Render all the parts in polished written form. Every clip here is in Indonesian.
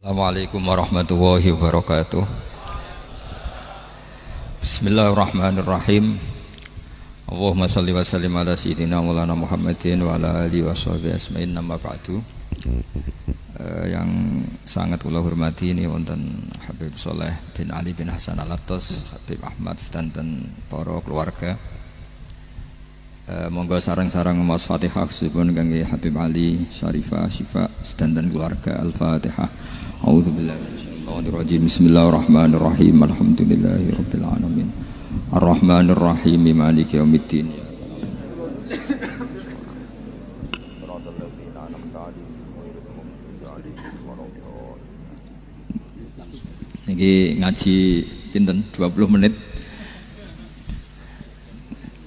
Assalamualaikum warahmatullahi wabarakatuh. Bismillahirrahmanirrahim. Allahumma shalli wa sallim ala sayyidina Maulana Muhammadin wa ala alihi wa sahbihi asma'in nama ba'du. Yang sangat kula hormati ini wonten Habib Soleh bin Ali bin Hasan Al-Attas, Habib Ahmad dan para keluarga. Monggo sarang-sarang maos Fatihah supun kangge Habib Ali Syarifah Syifa dan keluarga. Al-Fatihah. A'udzubillahi minasyaitonir rajim. Bismillahirrahmanirrahim. Alhamdulillahirabbil alamin. Arrahmanirrahim. Maliki yaumiddin. Niki ngaji pinten 20 menit.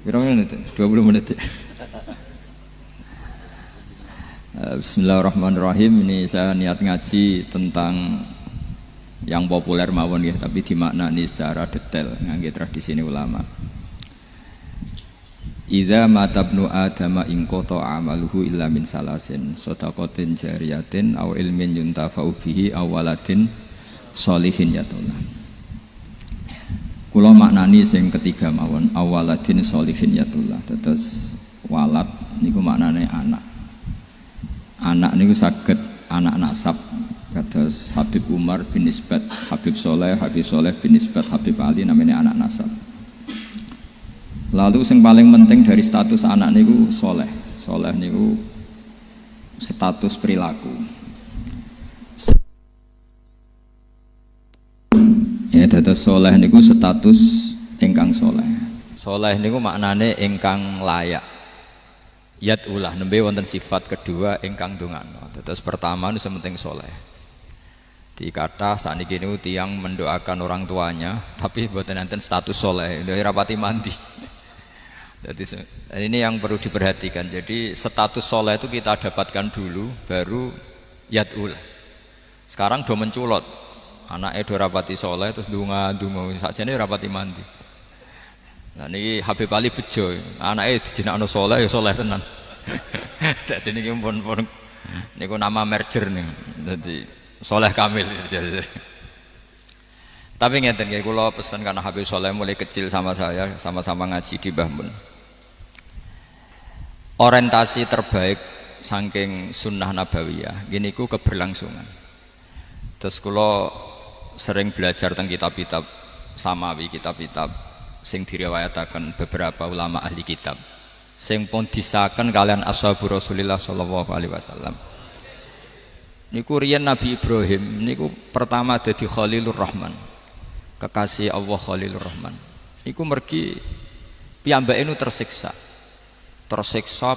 Berapa menit? 20 menit. Bismillahirrahmanirrahim. Ini saya niat ngaji tentang yang populer mawon ya, tapi dimaknani secara detail ngangge tradisi ini ulama. Idza matabnu adama in qata amaluhu illa min salasin shadaqatin jariyatin aw ilmin yuntafa'u bihi aw waladin sholihin yatullah. Kula maknani sing ketiga mawon, awaladin sholihin yatullah. Terus walad niku maknane anak. Anak niku saged anak nasab. Kados Habib Umar bin Nisbat Habib Soleh bin Nisbat Habib Ali namanya anak nasab. Lalu sing paling penting dari status anak niku soleh. Soleh niku status perilaku. Ya, dados soleh niku status ingkang soleh. Soleh niku maknane ingkang layak. Yat ulah nembe wonten sifat kedua ingkang dongano. Dados pertama nu sementing soleh. Dikata saniki niku tiyang mendoakan orang tuanya, tapi mboten enten status soleh, ndak rapati mandi. Jadi ini yang perlu diperhatikan. Jadi status soleh itu kita dapatkan dulu, baru yat ulah. Sekarang do menculot. Anake do rapati soleh terus ndonga-ndonga sakjane rapati mandi. Nah niki Habib Ali bejo, anake dijenakno soleh ya soleh tenan. Dadi niki pun niku nama merger nih. Dadi soleh kamil. Tapi ngeten nggih kula pesen karena Habib Soleh mulai kecil sama saya, sama-sama ngaji di Mbah Mun. Orientasi terbaik saking sunnah nabawiyah gini ku keberlangsungan. Terus kula sering belajar tentang kitab-kitab samawi, kitab-kitab sing diriwayataken beberapa ulama ahli kitab sing pun disaken kalian ashabu Rasulillah sallallahu alaihi wasallam. Niku riyen Nabi Ibrahim niku pertama dadi Khalilur Rahman, kekasih Allah Khalilur Rahman. Niku mergi piyambake nu tersiksa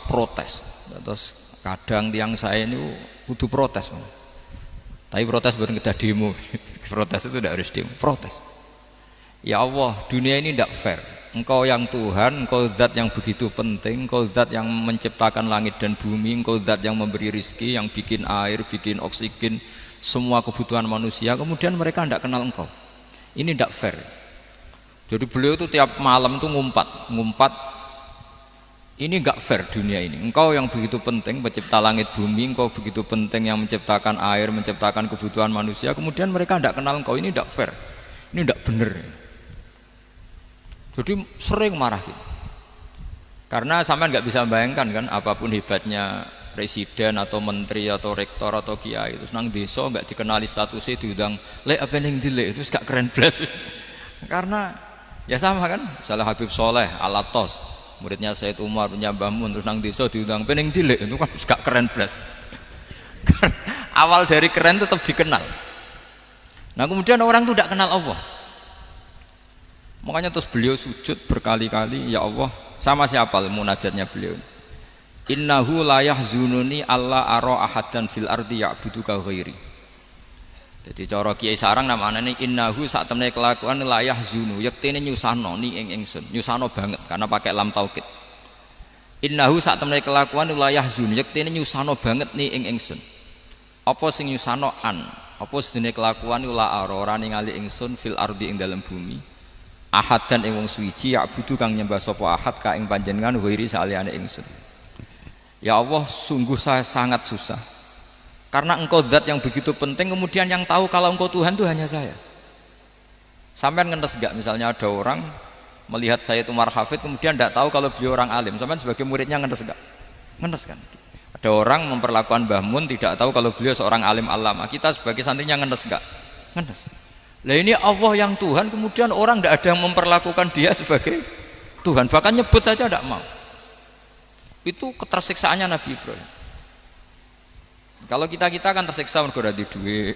protes. Terus kadang tiang saya ini kudu protes. Tapi protes bukan kita demo. Protes itu tidak harus demo, protes. Ya Allah, dunia ini tidak fair. Engkau yang Tuhan, Engkau zat yang begitu penting, Engkau zat yang menciptakan langit dan bumi, Engkau zat yang memberi rizki, yang bikin air, bikin oksigen, semua kebutuhan manusia. Kemudian mereka tidak kenal Engkau. Ini tidak fair. Jadi beliau itu tiap malam itu ngumpat. Ini enggak fair dunia ini. Engkau yang begitu penting pencipta langit bumi, Engkau begitu penting yang menciptakan air, menciptakan kebutuhan manusia, kemudian mereka tidak kenal Engkau. Ini enggak fair. Ini enggak benar. Jadi sering marah gitu. Karena sampean enggak bisa bayangkan kan apapun hebatnya presiden atau menteri atau rektor atau kiai itu nang desa enggak dikenali statusnya diundang lek apa ning dilek itu gak keren blas. Karena ya sama kan, misalnya Habib Soleh Al-Attas muridnya Said Umar punya Mbah Mun terus nang desa diundang pening dilek itu kan gak keren blas. Awal dari keren tetap dikenal. Nah kemudian orang itu tidak kenal Allah. Makanya terus beliau sujud berkali-kali, ya Allah, sama siapa munajatnya beliau. Innahu la yahzununi alla ara ahadan fil ardi ya'buduka ghairi. Jadi cara Kiai Sarang namanya innahu sak temene kelakuan la yahzunu yektene nyusano ni ing ingsun, nyusano banget karena pakai lam taukid. Innahu sak temene kelakuan la yahzunu yektene nyusano banget ni ing ingsun. Apa sing nyusano an? Apa sedene kelakuan la ora ningali ingsun fil ardi ing dalam bumi. Ahad dan ing wong suwiji ya'budu kang nyembah sapa ahad ka ing panjenengan ghairi saliyane ingsun. Ya Allah, sungguh saya sangat susah Karena engkau zat yang begitu penting, kemudian yang tahu kalau engkau Tuhan itu hanya saya. Sampean ngenes gak misalnya ada orang melihat saya itu Umar Hafid kemudian tidak tahu kalau beliau orang alim, sampean sebagai muridnya ngenes gak? Ngenes kan? Ada orang memperlakukan Mbah Mun tidak tahu kalau beliau seorang alim alama, kita sebagai santrinya ngenes gak? Ngenes. Lah ini Allah yang Tuhan, kemudian orang tidak ada yang memperlakukan dia sebagai Tuhan, bahkan nyebut saja tidak mau. Itu ketersiksaannya Nabi Ibrahim. Kalau kita kan tersiksa mergo ora di duwe,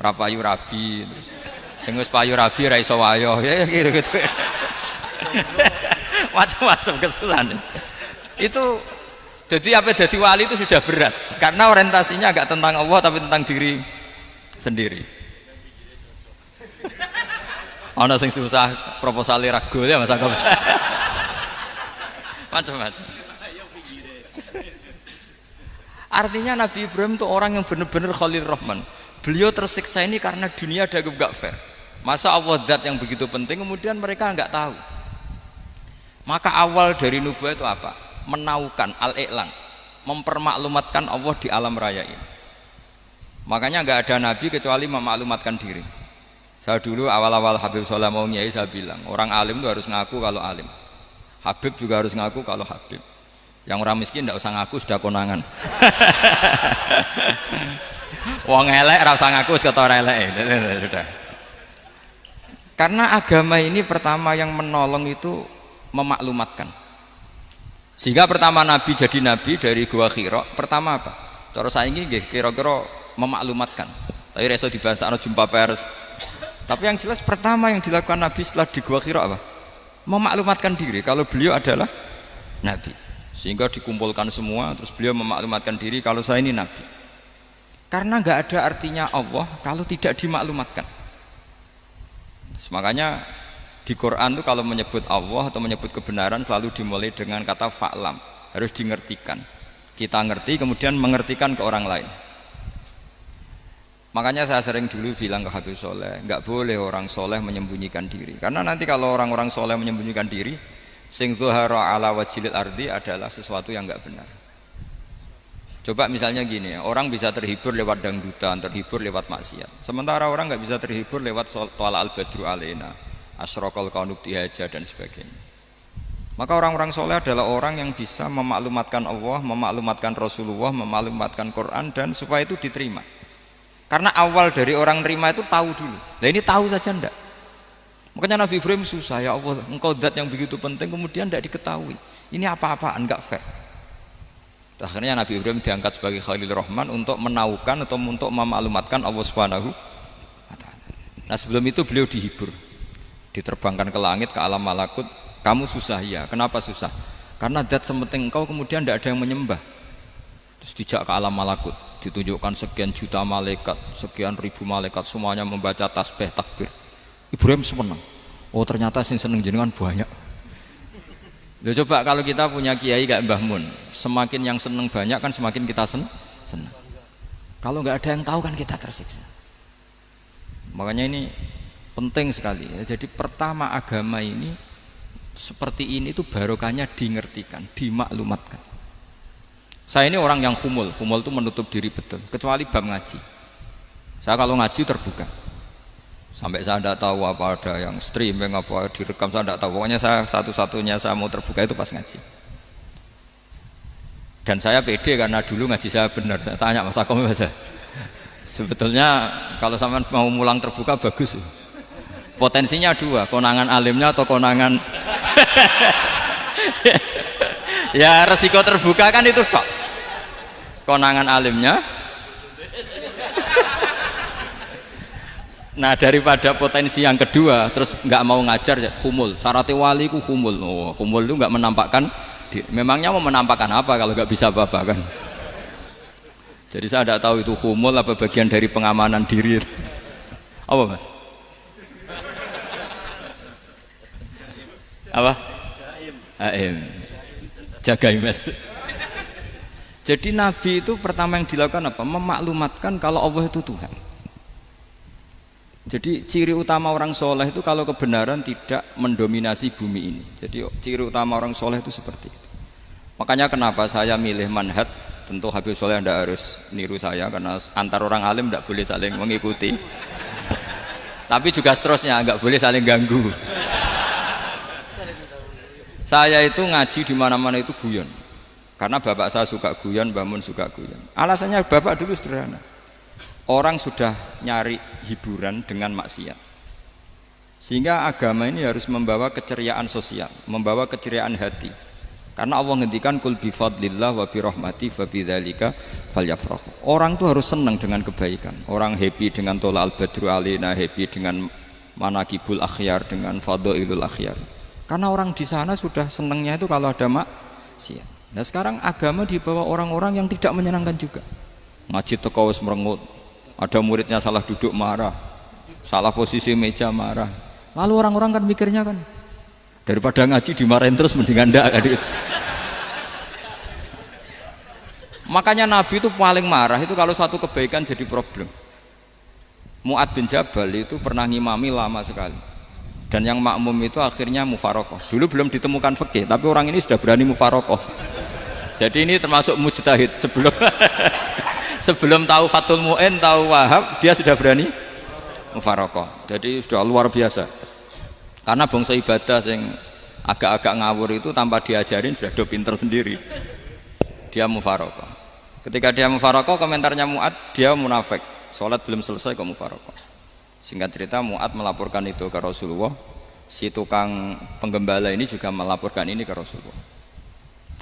ora payu rabi, terus sing wis payu rabi ra iso wayo, ya gitu-gitu. Macam-macam kesulitan. Itu jadi apa jadi wali itu sudah berat karena orientasinya agak tentang Allah tapi tentang diri sendiri. Ana sing susah proposal ragu ya Mas Angga. Macam-macam. Artinya Nabi Ibrahim itu orang yang benar-benar Khalil Rahman. Beliau tersiksa ini karena dunia ada gak fair. Masa Allah zat yang begitu penting kemudian mereka nggak tahu. Maka awal dari nubuah itu apa? Menaukan al-i'lan, mempermaklumatkan Allah di alam raya ini. Makanya nggak ada nabi kecuali memaklumatkan diri. Saya dulu awal-awal Habib Soleh mau nyai saya bilang orang alim itu harus ngaku kalau alim. Habib juga harus ngaku kalau Habib. Yang orang miskin tidak usah ngaku sudah konangan. Wong elek ora usah ngaku wis ketor elek. Sudah. Karena agama ini pertama yang menolong itu memaklumatkan. Sehingga pertama Nabi jadi Nabi dari Gua Hira, pertama apa? Cara saiki nggih kira-kira memaklumatkan. Tapi reso dibahasakno jumpa pers. Tapi yang jelas pertama yang dilakukan Nabi setelah di Gua Hira apa? Memaklumatkan diri kalau beliau adalah Nabi. Sehingga dikumpulkan semua terus beliau memaklumatkan diri kalau saya ini Nabi. Karena nggak ada artinya Allah kalau tidak dimaklumatkan. Makanya di Quran itu kalau menyebut Allah atau menyebut kebenaran selalu dimulai dengan kata fa'lam, harus dingertikan. Kita ngerti kemudian mengertikan ke orang lain. Makanya saya sering dulu bilang ke Habib Soleh, nggak boleh orang soleh menyembunyikan diri. Karena nanti kalau orang-orang soleh menyembunyikan diri, sing zuhara ala wajhil ardi adalah sesuatu yang nggak benar. Coba misalnya gini, orang bisa terhibur lewat dangdutan, terhibur lewat maksiat. Sementara orang nggak bisa terhibur lewat Thala al-Badru alaina, asyraqal kaunu dihaja dan sebagainya. Maka orang-orang soleh adalah orang yang bisa memaklumatkan Allah, memaklumatkan Rasulullah, memaklumatkan Quran dan supaya itu diterima. Karena awal dari orang terima itu tahu dulu. Nah ini tahu saja ndak. Makanya Nabi Ibrahim susah, ya Allah, engkau zat yang begitu penting kemudian tidak diketahui. Ini apa-apaan, enggak fair. Akhirnya Nabi Ibrahim diangkat sebagai Khalil Rahman untuk menaukan atau untuk memaklumatkan Allah Subhanahu wa ta'ala. Nah sebelum itu beliau dihibur, diterbangkan ke langit, ke alam malakut. Kamu susah ya, kenapa susah? Karena zat sepenting engkau kemudian tidak ada yang menyembah. Terus dijak ke alam malakut, ditunjukkan sekian juta malaikat, sekian ribu malaikat, semuanya membaca tasbih takbir. Ibrahim senang. Oh ternyata yang seneng jenengan banyak. Loh, coba kalau kita punya kiai kayak Mbah Mun, semakin yang seneng banyak kan semakin kita senang. Kalau nggak ada yang tahu kan kita tersiksa. Makanya ini penting sekali ya. Jadi pertama agama ini seperti ini tuh barokahnya dingertikan, dimaklumatkan. Saya ini orang yang humul itu menutup diri betul, kecuali bab ngaji. Saya kalau ngaji terbuka. Sampai saya tidak tahu apa ada yang streaming apa direkam, saya tidak tahu. Pokoknya saya satu-satunya saya mau terbuka itu pas ngaji. Dan saya pede karena dulu ngaji saya benar. Saya tanya Mas Akom, sebetulnya kalau sampean mau mulang terbuka bagus. Potensinya dua, konangan alimnya atau konangan. Ya resiko terbuka kan itu Pak. Konangan alimnya. Nah daripada potensi yang kedua terus nggak mau ngajar ya humul. Syaratnya wali ku humul. Oh, humul itu nggak menampakkan. Memangnya mau menampakkan apa kalau nggak bisa apa-apa kan? Jadi saya tidak tahu itu humul apa bagian dari pengamanan diri. Apa Mas? Apa? Aim. Jaga iman. Jadi Nabi itu pertama yang dilakukan apa? Memaklumatkan kalau Allah itu Tuhan. Jadi ciri utama orang soleh itu kalau kebenaran tidak mendominasi bumi ini. Jadi ciri utama orang soleh itu seperti itu. Makanya kenapa saya milih manhaj tentu Habib Soleh tidak harus niru saya karena antar orang alim tidak boleh saling mengikuti. Tapi juga seterusnya nggak boleh saling ganggu. Saya itu ngaji di mana-mana itu guyon. Karena bapak saya suka guyon, Mbah Mun suka guyon. Alasannya bapak dulu sederhana. Orang sudah nyari hiburan dengan maksiat. Sehingga agama ini harus membawa keceriaan sosial, membawa keceriaan hati. Karena Allah ngendikan kul bi fadlillah wa bi rahmati fa bidzalika falyafrahu. Orang tuh harus senang dengan kebaikan. Orang happy dengan tolal badru alina, happy dengan manakibul akhyar, dengan fadhailul akhyar. Karena orang di sana sudah senangnya itu kalau ada maksiat. Nah sekarang agama dibawa orang-orang yang tidak menyenangkan juga. Ngaji teko wis merengut. Ada muridnya salah duduk marah. Salah posisi meja marah. Lalu orang-orang kan mikirnya kan daripada ngaji dimarahin terus mendingan ndak kan. Makanya Nabi itu paling marah itu kalau satu kebaikan jadi problem. Mu'ad bin Jabal itu pernah ngimami lama sekali. Dan yang makmum itu akhirnya mufarokoh. Dulu belum ditemukan fikih, tapi orang ini sudah berani mufarokoh. Jadi ini termasuk mujtahid sebelum sebelum tahu Fathul Mu'in, tahu Wahab, dia sudah berani mufarokoh. Jadi sudah luar biasa. Karena bangsa ibadah yang agak-agak ngawur itu tanpa diajarin sudah do pinter sendiri. Dia mufarokoh. Ketika dia mufarokoh, komentarnya Mu'ad, dia munafik. Sholat belum selesai kok mufarokoh. Singkat cerita Mu'ad melaporkan itu ke Rasulullah. Si tukang penggembala ini juga melaporkan ini ke Rasulullah.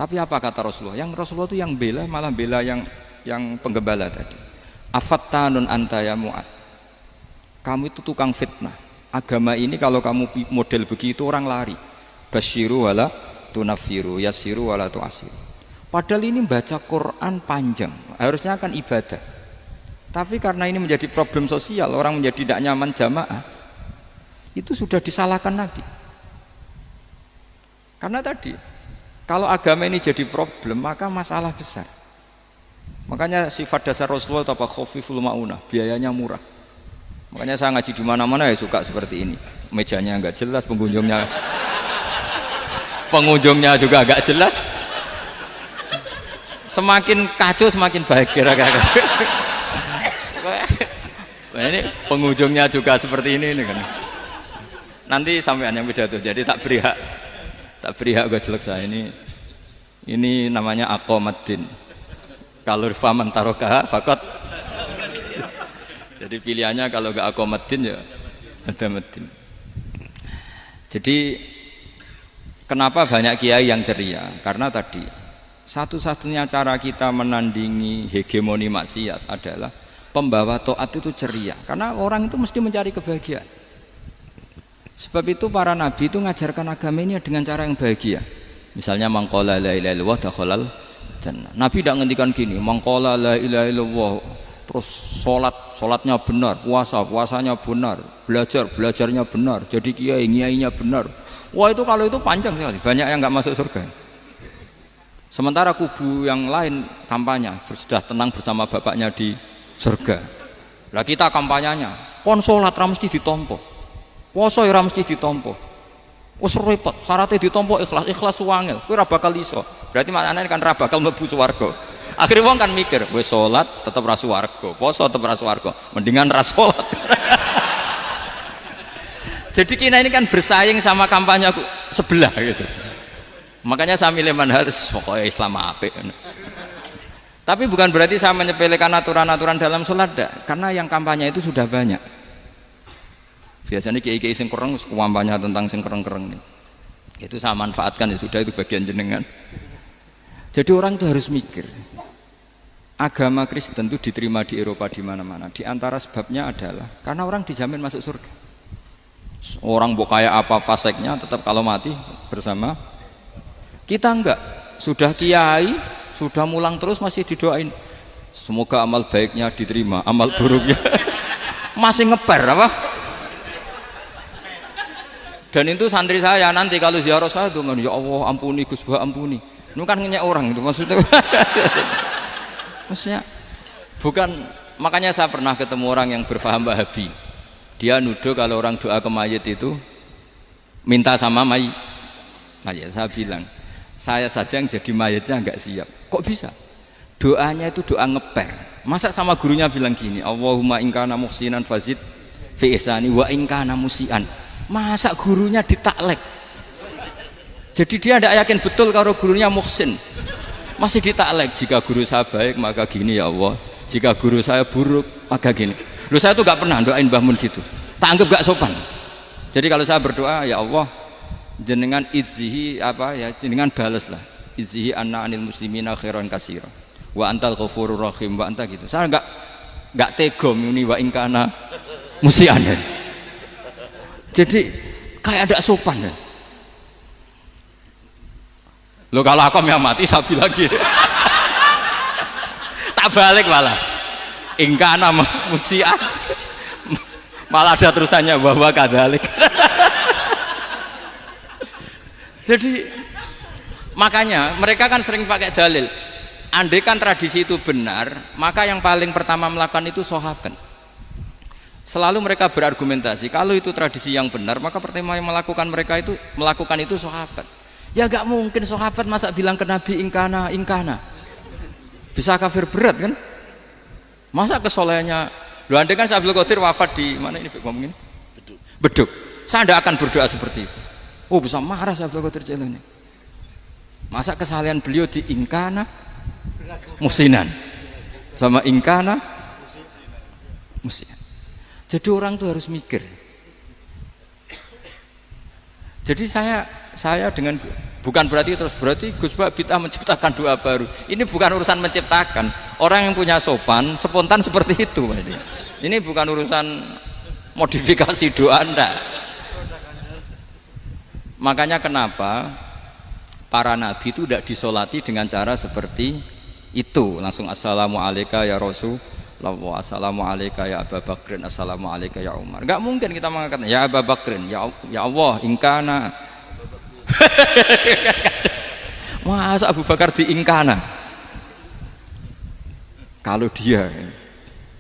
Tapi apa kata Rasulullah? Yang Rasulullah itu yang bela, malah bela yang penggembala tadi. Afattanun anta ya Mu'ad. Kamu itu tukang fitnah. Agama ini kalau kamu model begitu orang lari. Basyiru wala tunafiru, yassiru wala tu'asiru. Padahal ini baca Quran panjang, harusnya kan ibadah. Tapi karena ini menjadi problem sosial, orang menjadi tidak nyaman jamaah, itu sudah disalahkan Nabi. Karena tadi, kalau agama ini jadi problem, maka masalah besar. Makanya sifat dasar Rasulullah itu apa? Khafiful ma'unah, biayanya murah. Makanya saya ngaji di mana-mana ya suka seperti ini. Mejanya enggak jelas, pengunjungnya juga enggak jelas. Semakin kacau semakin baik kira-kira. Nah, ini pengunjungnya juga seperti ini kan. Nanti sampean yang pidato. Jadi tak beri hak gue jelek saya ini namanya aqomaddin. Kalau faman tarokaha fakot. Jadi pilihannya kalau gak aqomaddin ya ada medin. Jadi kenapa banyak kiai yang ceria? Karena tadi satu-satunya cara kita menandingi hegemoni maksiat adalah pembawa taat itu ceria. Karena orang itu mesti mencari kebahagiaan. Sebab itu para nabi itu mengajarkan agama ini dengan cara yang bahagia. Misalnya mangqala la ilaha illallah dakhalal jannah. Nabi tidak ngendikan gini, mangqala la ilaha illallah terus salatnya benar, puasanya benar, belajarnya benar, jadi kiainya benar. Wah itu kalau itu panjang sekali, banyak yang nggak masuk surga. Sementara kubu yang lain kampanye sudah tenang bersama bapaknya di surga. Lah kita kampanyanya, kon salat ra mesti ditampa. Puasa ora mesti ditampa. Wis repot, syaratnya ditampa ikhlas wangel. Kowe ora bakal iso. Berarti maknane kan ora bakal mlebu swarga. Akhirnya wong kan mikir, wis salat tetep ra swarga, puasa tetep ra swarga, mendingan ra salat. Jadi kita ini kan bersaing sama kampanye sebelah gitu. Makanya saya milih manhaj pokoknya Islam apik. Tapi bukan berarti saya menyepelekan aturan-aturan dalam sholat, karena yang kampanye itu sudah banyak. Biasanya kiai-kiai sing kereng kampanye tentang sing kereng-kereng nih. Itu saya manfaatkan ya sudah, itu bagian jenengan. Jadi orang itu harus mikir. Agama Kristen itu diterima di Eropa di mana-mana. Di antara sebabnya adalah karena orang dijamin masuk surga. Orang mau kayak apa faseknya tetap kalau mati bersama. Kita enggak, sudah kiai, sudah mulang terus masih didoain. Semoga amal baiknya diterima, amal buruknya masih ngeper apa? Dan itu santri saya nanti kalau ziarah saya tuh ya Allah ampuni Gus Bah ampuni. Itu kan ngenyek orang itu maksudnya. Maksudnya bukan, makanya saya pernah ketemu orang yang berfaham Wahabi. Dia nuduh kalau orang doa ke mayit itu minta sama mayit. Saya bilang, saya saja yang jadi mayatnya enggak siap. Kok bisa? Doanya itu doa ngeper. Masa sama gurunya bilang gini, Allahumma in kana muhsinan fazid fi ihsani wa in kana musian. Masa gurunya ditaklek. Jadi dia tidak yakin betul kalau gurunya muhsin. Masih ditaklek, jika guru saya baik maka gini ya Allah, jika guru saya buruk maka gini. Loh, saya tuh gak pernah doain Mbah Mun gitu, tak anggap gak sopan. Jadi kalau saya berdoa, ya Allah jenengan izzihi apa ya, jenengan balas lah, izzihi anna anil muslimina khairan katsira wa antal ghafurur rahim wa anta gitu. Saya enggak tega muni wa in kana musian. Jadi kayak ada sopan ya. Lo kalau aku yang mati sapi lagi. Tak balik malah. In kana musian. Malah ada terusannya bahwa kadalik. Jadi makanya mereka kan sering pakai dalil. Andai kan tradisi itu benar, maka yang paling pertama melakukan itu sahabat. Selalu mereka berargumentasi, kalau itu tradisi yang benar, maka pertama yang melakukan itu sahabat. Ya gak mungkin sahabat masa bilang ke Nabi ingkana. Bisa kafir berat kan? Masa kesolehannya? Loh, andai kan Abdul Qadir wafat di mana ini ngomong ini? Beduk. Saya tidak akan berdoa seperti itu. Oh, bisa marah Abdul Qadir Jailani. Masa kesalahan beliau di ingkana musinan sama ingkana musian. Jadi orang tuh harus mikir. Jadi saya dengan bukan berarti Gus Bak bid'ah menciptakan doa baru. Ini bukan urusan menciptakan. Orang yang punya sopan spontan seperti itu. Ini bukan urusan modifikasi doa Anda. Makanya kenapa para nabi itu tidak disolati dengan cara seperti itu, langsung assalamualaikum ya Rasulullah, assalamualaikum ya Abu Bakrin, assalamualaikum ya Umar. Enggak mungkin kita mengatakan ya Abu Bakrin, ya Allah ingkana. Masa Abu Bakar di ingkana? Kalau dia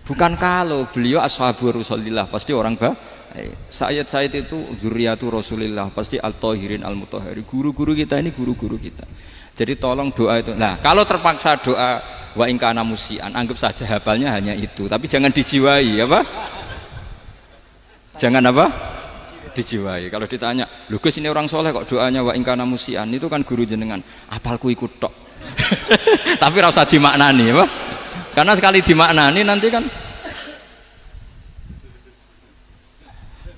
bukan kalau beliau ashabu Rasulillah, pasti orang Sayyid itu dzurriyyatu Rasulillah, pasti al-tahirin al-mutahhari. Guru-guru kita ini guru-guru kita. Jadi tolong doa itu. Nah, kalau terpaksa doa wa in kana musian, anggap saja hafalnya hanya itu, tapi jangan dijiwai, apa? Jangan apa? Dijiwai. Kalau ditanya, "Lho Gus, ini orang soleh kok doanya wa in kana musian?" Itu kan guru jenengan. Apalku ikut tok. Tapi ora usah dimaknani, apa? Karena sekali dimaknani nanti kan.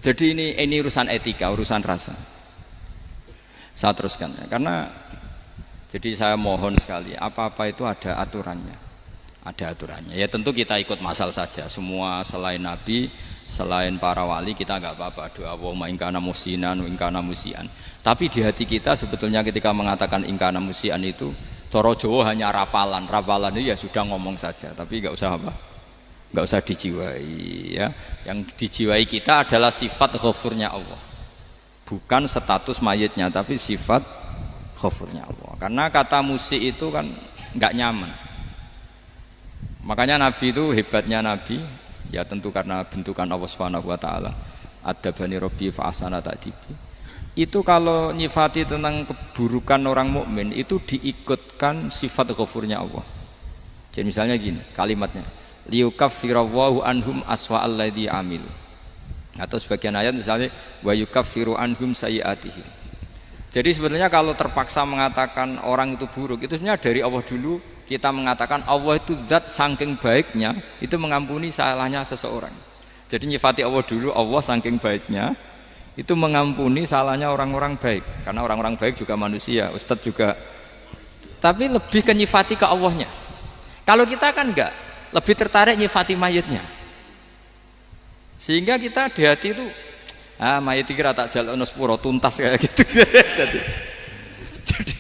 Jadi ini urusan etika, urusan rasa. Saya teruskan ya, karena jadi saya mohon sekali, apa-apa itu ada aturannya. Ada aturannya. Ya tentu kita ikut masal saja. Semua selain Nabi, selain para wali kita enggak apa-apa doa Allahumma in kana musinan wa in kana musian. Tapi di hati kita sebetulnya ketika mengatakan in kana musian itu cara Jawa hanya rapalan. Rapalan itu ya sudah ngomong saja, tapi enggak usah apa? Enggak usah dijiwai ya. Yang dijiwai kita adalah sifat ghafurnya Allah. Bukan status mayitnya, tapi sifat ghafurnya Allah. Karena kata musik itu kan enggak nyaman. Makanya Nabi itu hebatnya Nabi, ya tentu karena bentukan Allah Subhanahu wa taala. Adabani Rabbi fa ahsana ta'dibi. Itu kalau nyifati tentang keburukan orang mukmin itu diikutkan sifat ghafurnya Allah. Jadi misalnya gini, kalimatnya liyukaffirallahu anhum aswa alladzi amilu. Atau sebagian ayat misalnya wa yukaffiru anhum sayiatihim. Jadi sebetulnya kalau terpaksa mengatakan orang itu buruk, itu sebenarnya dari Allah dulu kita mengatakan Allah itu zat saking baiknya itu mengampuni salahnya seseorang. Jadi nyifati Allah dulu, Allah saking baiknya itu mengampuni salahnya orang-orang baik. Karena orang-orang baik juga manusia, Ustadz juga. Tapi lebih ke nyifati ke Allahnya. Kalau kita kan enggak, lebih tertarik nyifati mayitnya. Sehingga kita di hati itu mayit kira tak jalono sepuro tuntas kayak gitu. jadi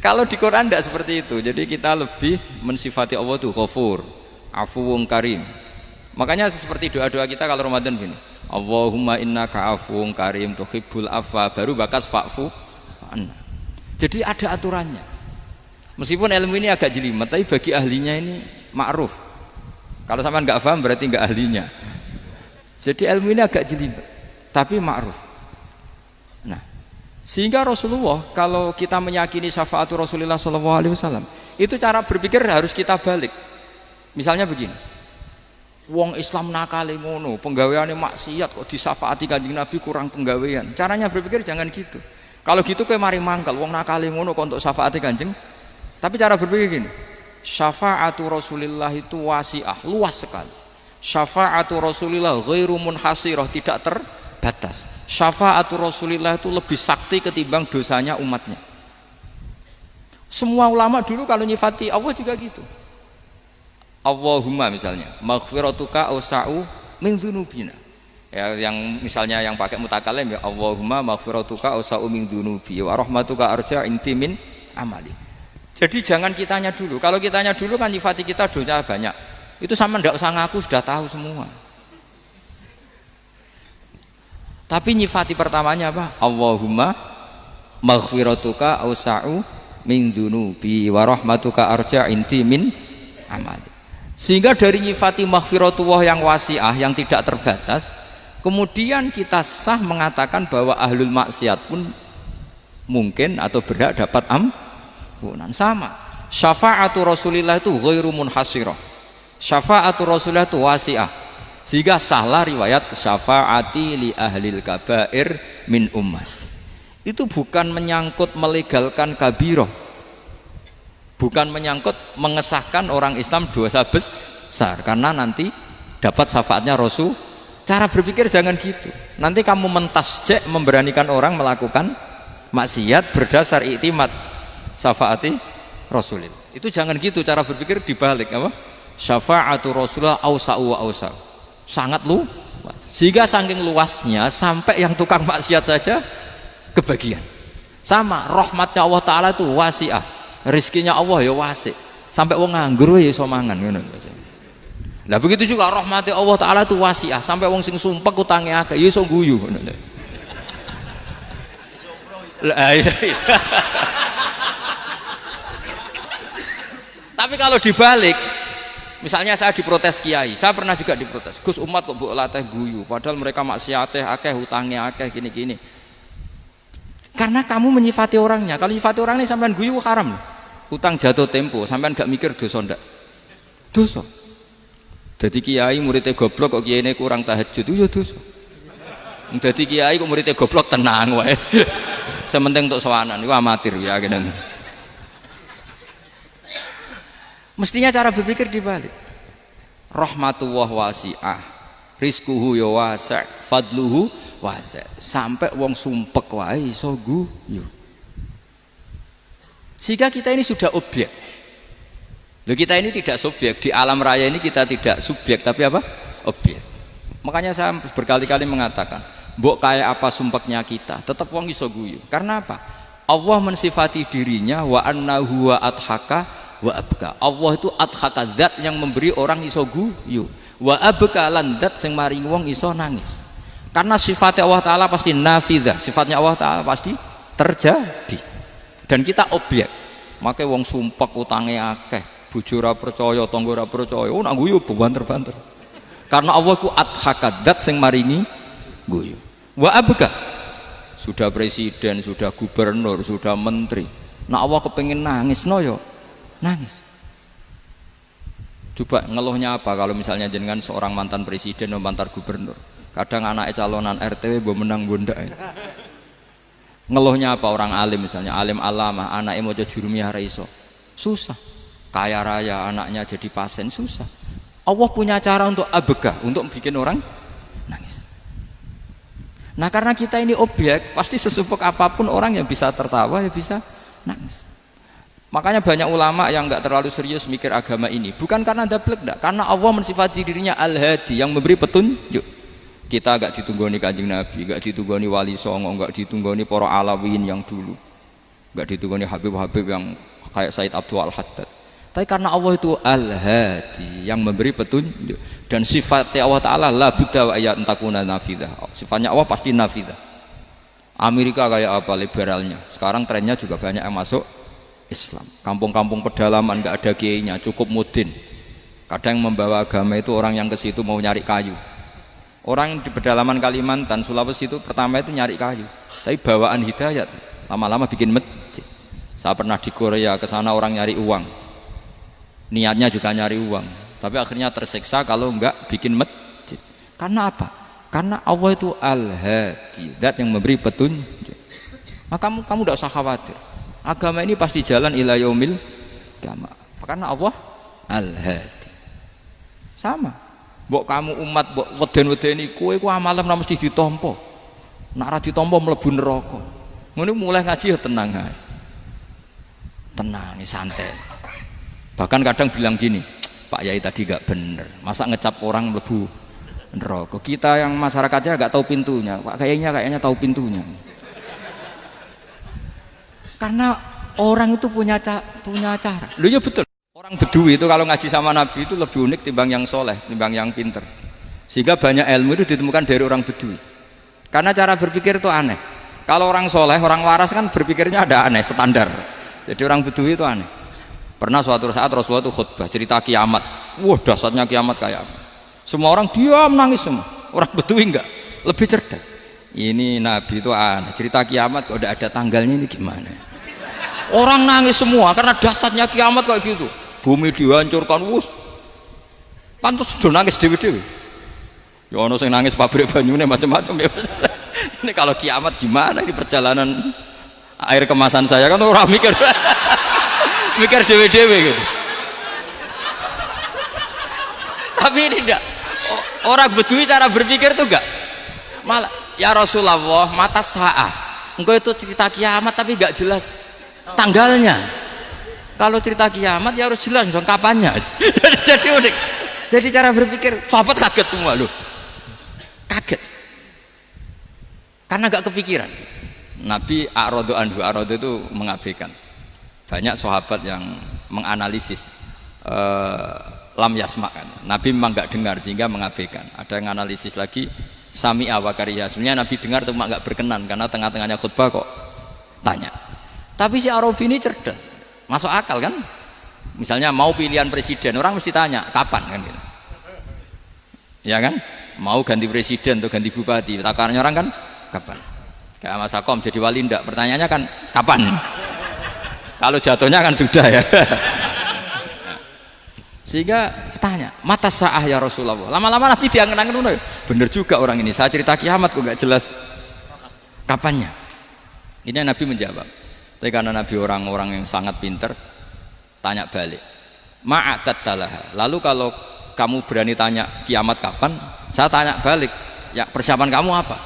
kalau di Quran tidak seperti itu. Jadi kita lebih mensifati Allah itu Ghafur, Afuwun Karim. Makanya seperti doa-doa kita kalau Ramadan gini, Allahumma innaka afuwun karim tuhibbul afwa, baru bakas fa'fu anna. Jadi ada aturannya. Meskipun ilmu ini agak jelimet, tapi bagi ahlinya ini ma'ruf. Kalau sampean nggak paham berarti nggak ahlinya. Jadi ilmu ini agak jelimet, tapi ma'ruf. Nah, sehingga Rasulullah kalau kita meyakini syafaat Rasulullah SAW Itu cara berpikir harus kita balik. Misalnya begini, wong Islam nakale ngono, penggaweane maksiat kok disafaati Kanjeng Nabi kurang penggawean. Caranya berpikir jangan gitu. Kalau gitu kowe mari mangkel, wong nakale ngono kok untuk syafaati Kanjeng. Tapi cara berpikir gini, syafaatu Rasulillah itu wasi'ah, luas sekali. Syafaatu Rasulillah ghairu munhasirah, tidak terbatas. Syafaatu Rasulillah itu lebih sakti ketimbang dosanya umatnya. Semua ulama dulu kalau nyifati Allah juga gitu. Allahumma misalnya, maghfiratuka awsa'u min dzunubina. Ya, yang misalnya yang pakai mutakalim ya, Allahumma maghfiratuka awsa'u min dzunubi wa rahmatuka arja inti min amali. Jadi jangan kitanya dulu. Kalau kitanya dulu kan nyifati kita dosa banyak. Itu sama ndak usah ngaku, sudah tahu semua. Tapi nyifati pertamanya apa? Allahumma maghfiratuka awsa'u min dzunubi wa rahmatuka arja inti min amali. Sehingga dari nyifati maghfiratullah yang wasi'ah, yang tidak terbatas, kemudian kita sah mengatakan bahwa ahlul maksiat pun mungkin atau berhak dapat ampunan. Sama, syafaatu Rasulillah itu ghairu munhasirah, syafaatu Rasulillah itu wasi'ah, sehingga sahlah riwayat syafaati li ahlil kabair min ummah. Itu bukan menyangkut melegalkan kabiroh, bukan menyangkut mengesahkan orang Islam dosa besar karena nanti dapat syafaatnya Rasul. Cara berpikir jangan gitu. Nanti kamu mentasjek, memberanikan orang melakukan maksiat berdasar iktimat syafaati Rasulillah. Itu jangan gitu cara berpikir, dibalik apa? Syafaatu Rasulullah awsa'u wa awsa'u, sangat luas. Sehingga saking luasnya sampai yang tukang maksiat saja kebagian. Sama, rahmatnya Allah Ta'ala itu wasi'ah, rizkinya Allah ya wasi', sampai wong nganggur ya iso mangan. Nah begitu juga rahmatnya Allah Ta'ala itu wasi'ah, sampai wong sing sumpek utange akeh ya iso guyu. Tapi kalau dibalik, misalnya saya diprotes kiai, saya pernah juga diprotes, Gus umat kok mbok latih guyu padahal mereka maksiate akeh, utange akeh, gini-gini. Karena kamu menyifati orangnya. Kalau menyifati orangnya sampean guyu haram. Utang jatuh tempo, sampean gak mikir dosa ndak? Dosa. Jadi kiai muridnya goblok kok kiai ini kurang tahajud itu ya dosa. Jadi kiai kok muridnya goblok tenang wae. Sementing untuk sowanan itu amatir ya gini. Mestinya cara berpikir dibalik. Rahmatullah wasi'ah, rizquhu ya wasi', fadluhu wasi', sampai wong sumpek wae iso guyu. Sehingga kita ini sudah objek. Loh, kita ini tidak subjek, di alam raya ini kita tidak subjek tapi apa? Objek. Makanya saya berkali-kali mengatakan, mbok kayak apa sumpeknya kita, tetap wong iso guyu. Karena apa? Allah mensifati dirinya wa annahu wa adhaka wa abka. Allah itu adhaka, zat yang memberi orang iso guyu. Wa abka lan zat sing maring wong iso nangis. Karena sifatnya Allah Ta'ala pasti nafidah, sifatnya Allah Ta'ala pasti terjadi. Dan kita objek. Makanya wong sumpek utange akeh, bojo ora percaya, tangga ora percaya, nak guyu banter-banter. Karena Allah ku adhaka, zat sing maringi guyu. Wa abka, sudah presiden, sudah gubernur, sudah menteri, nak Allah kepengin nangis no yo nangis. Coba ngeluhnya apa kalau misalnya jenengan seorang mantan presiden atau mantan gubernur, kadang anaknya calonan RT mbok menang bondak. Ngeluhnya apa orang alim, misalnya alim alamah, anaknya mau jadi jurumiyah iso, susah. Kaya raya anaknya jadi pasien, susah. Allah punya cara untuk abegah, untuk bikin orang nangis. Nah karena kita ini objek, pasti sesumpek apapun orang yang bisa tertawa ya bisa nangis. Makanya banyak ulama yang nggak terlalu serius mikir agama ini, bukan karena dablek, enggak, karena Allah mensifati dirinya Al-Hadi, yang memberi petunjuk. Kita gak ditunggoni Kanjeng Nabi, gak ditunggoni Wali Songo, gak ditunggoni para Alawiyin yang dulu, gak ditunggoni Habib-Habib yang kayak Said Abdul Al-Haddad. Tapi karena Allah itu Al-Hadi, yang memberi petunjuk, dan sifatnya Allah Ta'ala la budda wa ayat takuna nafidah, sifatnya Allah pasti nafidah. Amerika kayak apa liberalnya, sekarang trennya juga banyak yang masuk Islam. Kampung-kampung pedalaman gak ada kiainya, cukup mudin. Kadang membawa agama itu orang yang ke situ mau nyari kayu. Orang di pedalaman Kalimantan, Sulawesi itu pertama itu nyari kayu, tapi bawaan hidayat, lama-lama bikin masjid. Saya pernah di Korea, ke sana orang nyari uang, niatnya juga nyari uang, tapi akhirnya tersiksa kalau enggak bikin masjid. Karena apa? Karena Allah itu Al-Hadi, zat yang memberi petunjuk. Maka kamu tidak usah khawatir, agama ini pasti jalan ila yaumil qiyamah, karena Allah Al-Hadi. Sama mbok kamu umat mbok weden-wedeni kowe ku amalan ora mesti ditampa, nek ora ditampa mlebu neraka. Ngono mulai ngaji ya tenang ae, tenang santai. Bahkan kadang bilang gini, Pak Yai tadi gak bener, masa ngecap orang mlebu neraka. Kita yang masyarakatnya gak tahu pintunya, Pak kayaknya tahu pintunya. Karena orang itu punya cara. Loh ya betul. Orang Bedui itu kalau ngaji sama Nabi itu lebih unik timbang yang soleh, timbang yang pinter. Sehingga banyak ilmu itu ditemukan dari orang Bedui. Karena cara berpikir itu aneh. Kalau orang soleh, orang waras kan berpikirnya ada aneh, standar. Jadi orang Bedui itu aneh. Pernah suatu saat Rasulullah itu khutbah cerita kiamat. Wah dahsyatnya kiamat kayak apa? Semua orang diam nangis semua. Orang Bedui enggak, lebih cerdas. Ini Nabi itu aneh. Cerita kiamat kok udah ada tanggalnya ini gimana? Orang nangis semua karena dahsyatnya kiamat kayak gitu. Bumi dihancurkan, wus. Pantas sudah nangis dewi-dewi. Ya ono sing nangis pabrik banyune macam-macam ya. Ini kalau kiamat gimana ini perjalanan air kemasan saya kan orang mikir. Mikir dewe-dewe gitu. Tapi ini enggak. Orang Bedui cara berpikir tuh enggak. Malah ya Rasulullah mata sa'ah. Engkau itu cerita kiamat tapi enggak jelas tanggalnya. Kalau cerita kiamat ya harus jelas dong kapannya. Jadi unik. Jadi cara berpikir sahabat kaget semua loh. Kaget. Karena enggak kepikiran. Nabi a'radu anhu, a'radu itu mengabaikan. Banyak sahabat yang menganalisis lam yasma'kan. Nabi memang enggak dengar sehingga mengabaikan. Ada yang analisis lagi sami'a wa kariha. Sebenarnya Nabi dengar cuma enggak berkenan karena tengah-tengahnya khutbah kok tanya. Tapi si Arabi ini cerdas. Masuk akal kan? Misalnya mau pilihan presiden, orang mesti tanya kapan kan gitu. Ya kan? Mau ganti presiden atau ganti bupati, takarannya orang kan kapan? Kayak Mas Akom jadi wali ndak? Pertanyaannya kan kapan? Kalau jatuhnya kan sudah ya. Sehingga tanya, mata sa'ah ya Rasulullah. Lama-lama Nabi diangen-angen, bener juga orang ini. Saya cerita kiamat kok nggak jelas kapannya. Ini Nabi menjawab. Tapi karena Nabi orang-orang yang sangat pinter, tanya balik. Ma'atattalah. Lalu kalau kamu berani tanya kiamat kapan, saya tanya balik. Ya persiapan kamu apa?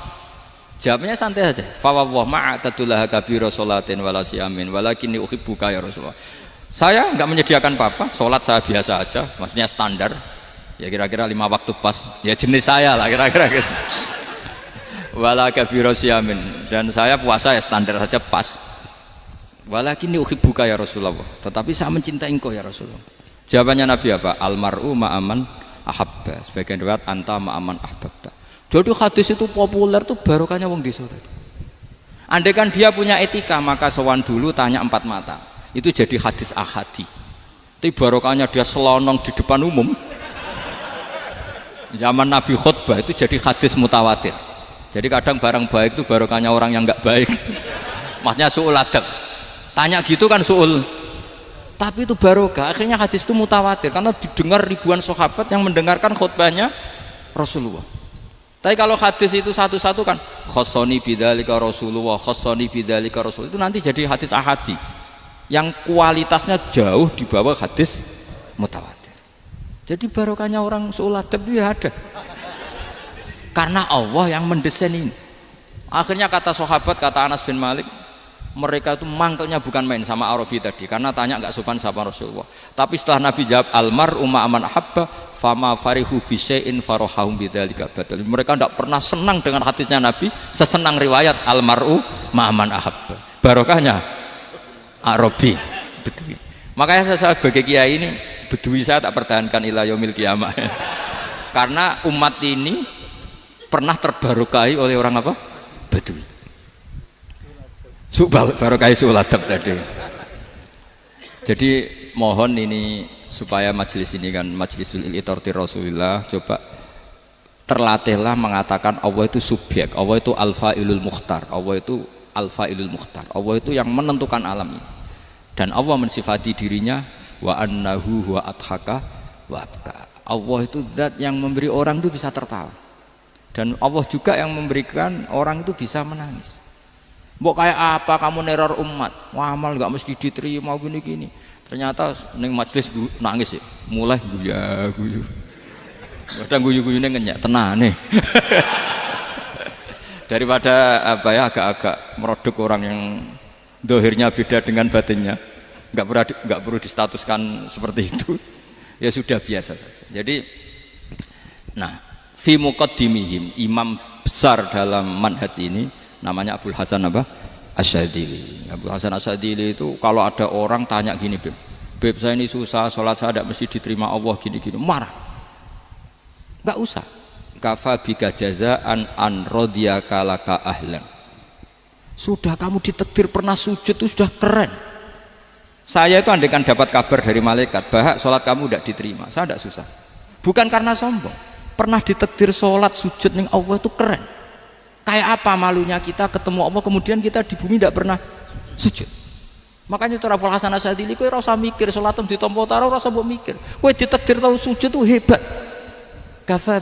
Jawabnya santai saja. Fawwah ma'atattalah kabira sholatin wala siyamin walakinni uhibbuka ya Rasulullah. Saya enggak menyediakan apa-apa, sholat saya biasa aja, maksudnya standar. Ya kira-kira 5 waktu pas. Ya jenis saya lah kira-kira gitu. Wala kabira siyamin, dan saya puasa ya standar saja pas. Walakinni uhibbuka ya Rasulullah, tetapi saya mencintai engkau ya Rasulullah. Jawabannya Nabi apa? Almar'u ma'aman ahabba. Sebagian riwayat anta ma'aman ahbabta. Jadi hadis itu populer tuh barokahnya wong desa tadi. Andai kan dia punya etika maka sowan dulu tanya 4 mata. Itu jadi hadis ahadi. Tapi barokahnya dia selonong di depan umum. Zaman Nabi khutbah itu jadi hadis mutawatir. Jadi kadang barang baik itu barokahnya orang yang enggak baik. Maksudnya su'ul adab. Tanya gitu kan su'ul, tapi itu barokah. Akhirnya hadis itu mutawatir karena didengar ribuan sahabat yang mendengarkan khutbahnya Rasulullah. Tapi kalau hadis itu satu-satu kan khossoni bidzalika Rasulullah, khossoni bidzalika Rasul, itu nanti jadi hadis ahadi yang kualitasnya jauh di bawah hadis mutawatir. Jadi barokahnya orang su'ul adab itu ya ada karena Allah yang mendesain ini. Akhirnya kata sahabat, kata Anas bin Malik, mereka itu mangkelnya bukan main sama Arabi tadi karena tanya nggak sopan sama Rasulullah. Tapi setelah Nabi jawab almar'u ma'aman ahabba fama farihu bisyai'in farahahum bidzalika badal. Mereka tidak pernah senang dengan hadisnya Nabi sesenang riwayat almar'u ma'aman ahabba. Barokahnya Arabi Bedui. Makanya saya sebagai kiai ini Bedui saya tak pertahankan ila yaumil qiyamah. Karena umat ini pernah terbarokahi oleh orang apa? Bedui. Barokai suladab tadi. Jadi mohon ini supaya majelis ini kan majlisul iltorti Rasulillah, coba terlatihlah mengatakan Allah itu subjek, Allah itu al-fa'ilul mukhtar, Allah itu al-fa'ilul mukhtar, Allah itu yang menentukan alam ini. Dan Allah mensifati dirinya wa annahu huwa adhaka wa abka. Allah itu zat yang memberi orang itu bisa tertawa, dan Allah juga yang memberikan orang itu bisa menangis. Mbok kayak apa kamu neror umat, amal nggak mesti diterima gini-gini, ternyata neng majelis nangis ya, mulai guyu kadang guyu-guyune ngenyek tenane daripada apa ya, agak-agak merodok orang yang dohirnya beda dengan batinnya, nggak perlu distatuskan seperti itu. Ya sudah biasa saja. Jadi nah fi muqaddimihim, imam besar dalam manhaj ini namanya Abul Hasan apa? Asyadzili. Abul Hasan Asyadzili itu kalau ada orang tanya gini, Beb saya ini susah, sholat saya tidak mesti diterima Allah gini-gini, marah. Enggak usah. Kafa bika jazaan an radiyaka laka ahlan. Sudah kamu ditakdir pernah sujud itu sudah keren. Saya itu andaikan dapat kabar dari malaikat bahwa sholat kamu tidak diterima, saya tidak susah. Bukan karena sombong, pernah ditakdir sholat sujud ning Allah itu keren. Kayak apa malunya kita ketemu Allah kemudian kita di bumi tidak pernah sujud. Makanya itu Abul Hasan Asyadzili, kowe ora usah mikir sholatem ditampa taro, ora usah mbok mikir. Kowe ditakdir tau sujud itu hebat. Kafa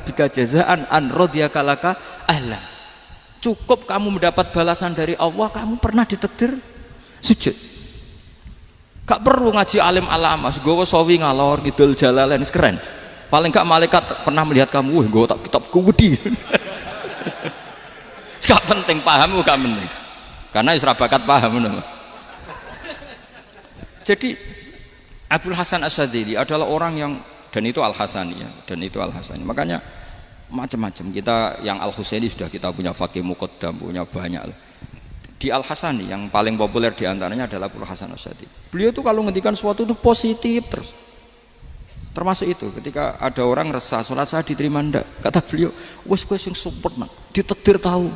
bika jazaan an radiyaka laka ahlan. Cukup kamu mendapat balasan dari Allah, kamu pernah ditakdir sujud. Gak perlu ngaji alim alamas, gowo sawi ngalor ngidul jalalain, keren. Paling gak malaikat pernah melihat kamu, wah gowo tak kitab kuwedi. Gak penting paham, gak penting. Karena isra bakat paham, Mas. Jadi Abul Hasan Asyadzili adalah orang yang, dan itu Al-Hasani ya, dan itu Al-Hasani. Makanya macam-macam, kita yang Al-Husaini sudah kita punya Faqih Muqaddam, punya banyak lah. Di Al-Hasani yang paling populer diantaranya adalah Abul Hasan Asyadzili. Beliau itu kalau ngendikan sesuatu itu positif terus. Termasuk itu ketika ada orang resah sholat saya diterima ndak, kata beliau, wes kowe sing sempurna ditakdir tahu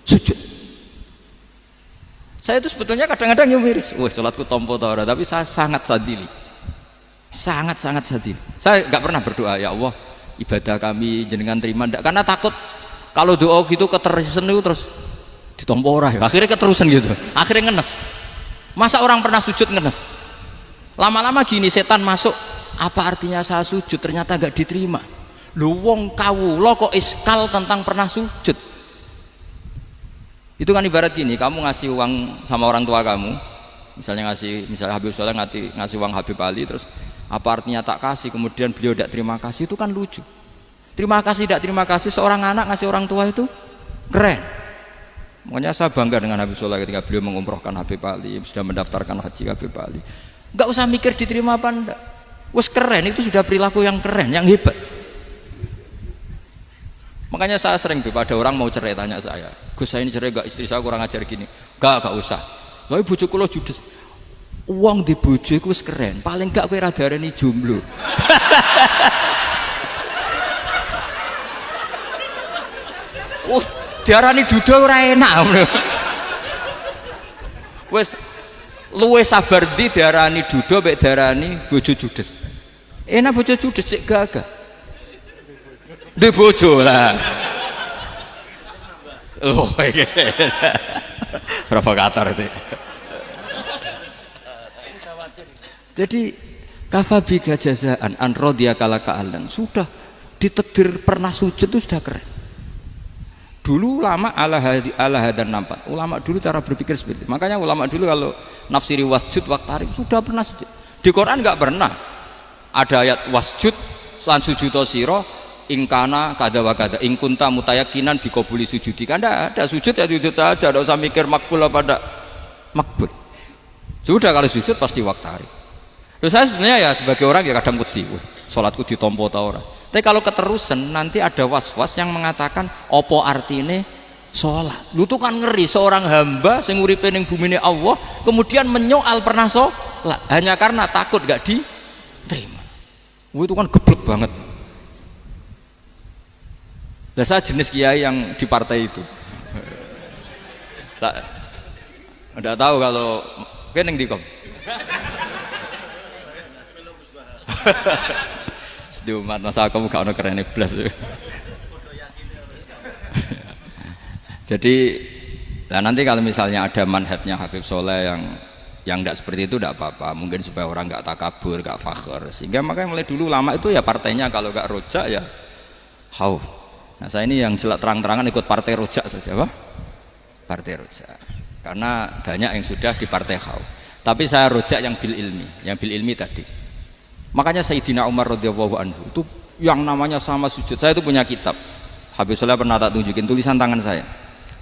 sujud. Saya itu sebetulnya kadang-kadang yang miris, wes sholatku tompo ta ora, tapi saya sangat sadili. Sangat-sangat sadili. Saya enggak pernah berdoa ya Allah ibadah kami jenengan terima ndak, karena takut kalau doa gitu keterusan itu terus ditompo ora ya. Akhirnya keterusan gitu. Akhirnya ngenes. Masa orang pernah sujud ngenes? Lama-lama gini setan masuk, apa artinya saya sujud ternyata gak diterima. Lu wong kawula kok iskal tentang pernah sujud. Itu kan ibarat gini, kamu ngasih uang sama orang tua kamu, misalnya Habib Soleh ngasih uang Habib Ali, terus apa artinya tak kasih, kemudian beliau tidak terima kasih, itu kan lucu. Terima kasih tidak terima kasih, seorang anak ngasih orang tua itu keren. Makanya saya bangga dengan Habib Soleh ketika beliau mengumrohkan Habib Ali, sudah mendaftarkan haji Habib Ali. Enggak usah mikir diterima apa enggak. Wes keren, itu sudah perilaku yang keren, yang hebat. Makanya saya sering ada orang mau cerai tanya saya, Gus saya ini cerai enggak, istri saya kurang ajar gini. Enggak usah. Lah bojo kula judes. Uang di bojo iku wis keren, paling enggak kowe ra darani jomblo. Diarani duda ora enak. Wes luwe sabar di diarani duda mek diarani bojo judes. Enak bojo judes cek gagah. Ndek bojo lah. Oh iki. Provokator itu. Jadi kafabika jazaan an radiyaka laka ahlan. Sudah ditakdir pernah sujud itu sudah keren. Dulu ulama ala hadan nampak. Ulama dulu cara berpikir seperti itu. Makanya ulama dulu kalau nafsiri wasjud waqtarib sudah pernah sujud. Di Quran enggak pernah ada ayat wasjud lan sujudo sira ingkana kada wa kada ing kunta mutayakinan biqabuli sujudi. Kan ada sujud ya sujud saja, enggak usah mikir makbul apa enggak makbul. Sudah kalau sujud pasti waqtarib. Terus saya sebenarnya ya sebagai orang ya kadang wedi, salatku ditampa ta ora. Tapi kalau keterusan nanti ada was-was yang mengatakan opo artine sholat. Lu tuh kan ngeri seorang hamba sing uripe ning bumine Allah kemudian menyoal pernah sholat hanya karena takut gak diterima. Itu kan geblek banget. Nah, saya jenis kiai yang di partai itu. Saya enggak tahu kalau keneng dikom. Di umat masa kamu gak ada keren iblis. Jadi nah nanti kalau misalnya ada manhajnya Habib Soleh Yang tidak seperti itu tidak apa-apa, mungkin supaya orang nggak takabur, nggak fakhr. Sehingga makanya mulai dulu lama itu ya partainya kalau nggak rojak ya khauf. Nah saya ini yang jelas terang-terangan ikut partai rojak saja, Pak. Partai rojak. Karena banyak yang sudah di partai khauf. Tapi saya rojak yang bil ilmi tadi. Makanya Sayyidina Umar radhiyallahu anhu itu yang namanya sama sujud. Saya itu punya kitab. Habib Soleh pernah tak tunjukin tulisan tangan saya.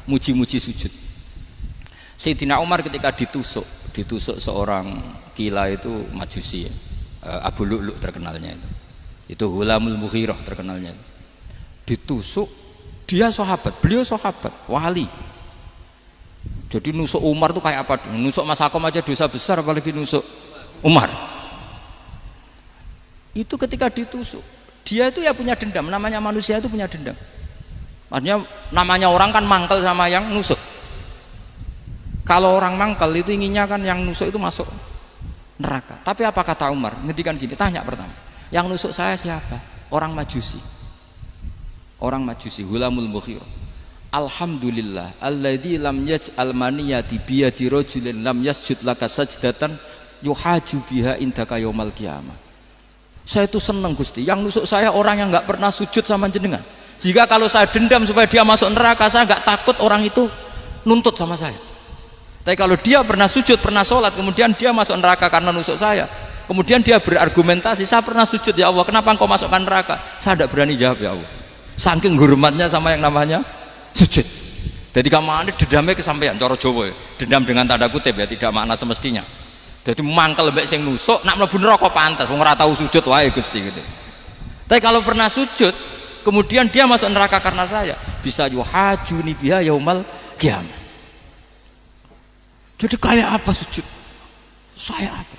Muji-muji sujud. Sayyidina Umar ketika ditusuk seorang kila itu Majusi ya. Abu Lu'lu' terkenalnya itu Hulamul Mughirah terkenalnya itu. Ditusuk, dia sahabat, beliau sahabat wali. Jadi nusuk Umar itu kayak apa? Nusuk Mas Akom aja dosa besar, apalagi nusuk Umar. Itu ketika ditusuk, dia itu ya punya dendam. Namanya manusia itu punya dendam. Artinya namanya orang kan mangkel sama yang nusuk. Kalau orang mangkel itu inginnya kan yang nusuk itu masuk neraka. Tapi apa kata Umar? Ngendikan gini, tanya pertama, yang nusuk saya siapa? Orang Majusi. Orang Majusi, Hulamul Mughirah. Alhamdulillah alladzi lam yaj'al maniyati biyadi rajulin lam yasjud laka sajdatan yuhaju biha indaka yaumal qiyamah. Saya itu senang Gusti, yang nusuk saya orang yang enggak pernah sujud sama jenengan. Jika kalau saya dendam supaya dia masuk neraka, saya enggak takut orang itu nuntut sama saya. Tapi kalau dia pernah sujud, pernah sholat, kemudian dia masuk neraka karena nusuk saya, kemudian dia berargumentasi, saya pernah sujud ya Allah, kenapa engkau masukkan neraka? Saya tidak berani jawab ya Allah, saking hormatnya sama yang namanya sujud. Jadi kamane dendamnya kesampaian cara Jawa ya. Dendam dengan tanda kutip ya, tidak makna semestinya. Jadi mangkel mbek sing nusuk nak mlebu neraka pantas wong ora tau sujud wae Gusti gitu. Tapi kalau pernah sujud kemudian dia masuk neraka karena saya, bisa yuhajuni biha yaumal qiyamah. Jadi kayak apa sujud? Saya apa?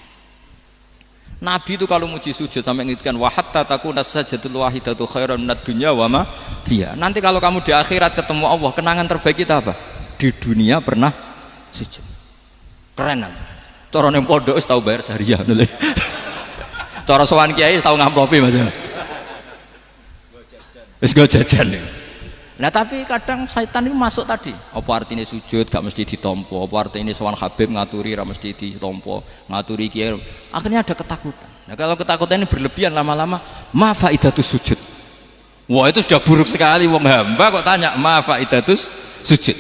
Nabi itu kalau muji sujud sampai ngingetkan wa hatta takuna sajdatul wahidatu khairan minad dunya wa ma fiha. Nanti kalau kamu di akhirat ketemu Allah, kenangan terbaik kita apa? Di dunia pernah sujud. Keren aja. Cara ning pondok wis tau bayar seharian lho. Cara sowan kiai tau ngamplopi Mas. Wis go jajan. Nah tapi kadang setan itu masuk tadi. Apa artinya sujud gak mesti ditompo, apa artinya sowan Habib ngaturi ra mesti ditompo, ngaturi kiai. Akhirnya ada ketakutan. Nah kalau ketakutan ini berlebihan lama-lama, ma faidatus sujud. Wah itu sudah buruk sekali, wong hamba kok tanya ma faidatus sujud.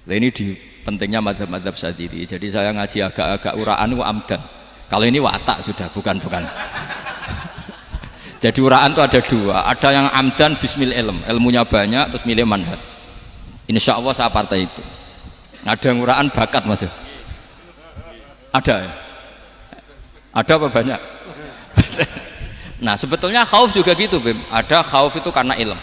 Nah ini di pentingnya mazhab-mazhab Syadzili. Jadi saya ngaji agak-agak uraan wa amdan. Kalau ini watak sudah bukan. Jadi uraan itu ada dua, ada yang amdan bismil ilmunya banyak terus milih manhaj. Insya Allah saya partai itu. Ada yang uraan bakat Mas. Ada ya? Ada apa banyak? Nah sebetulnya khauf juga gitu Bim. Ada khauf itu karena ilm.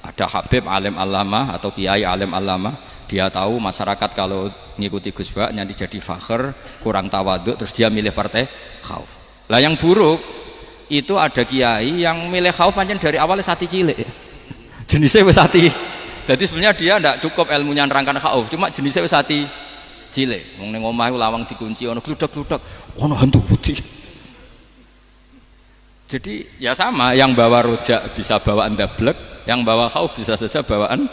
Ada Habib alim alama atau kiai alim alama, dia tahu masyarakat kalau ngikuti Gus Bak nanti jadi fakhr, kurang tawaduk, terus dia milih partai khauf. Lah yang buruk itu ada kiai yang milih khauf pancen dari awalnya sati cilik ya. Jenisnya wis sati. Jadi sebenarnya dia tidak cukup ilmunya nerangkan khauf, cuma jenisnya wis sati cilik. Wong ning omah lawang dikunci ono gludak-gludak, ono hantu putih. Jadi ya sama, yang bawa rojak bisa bawaan dablek, yang bawa khauf bisa saja bawaan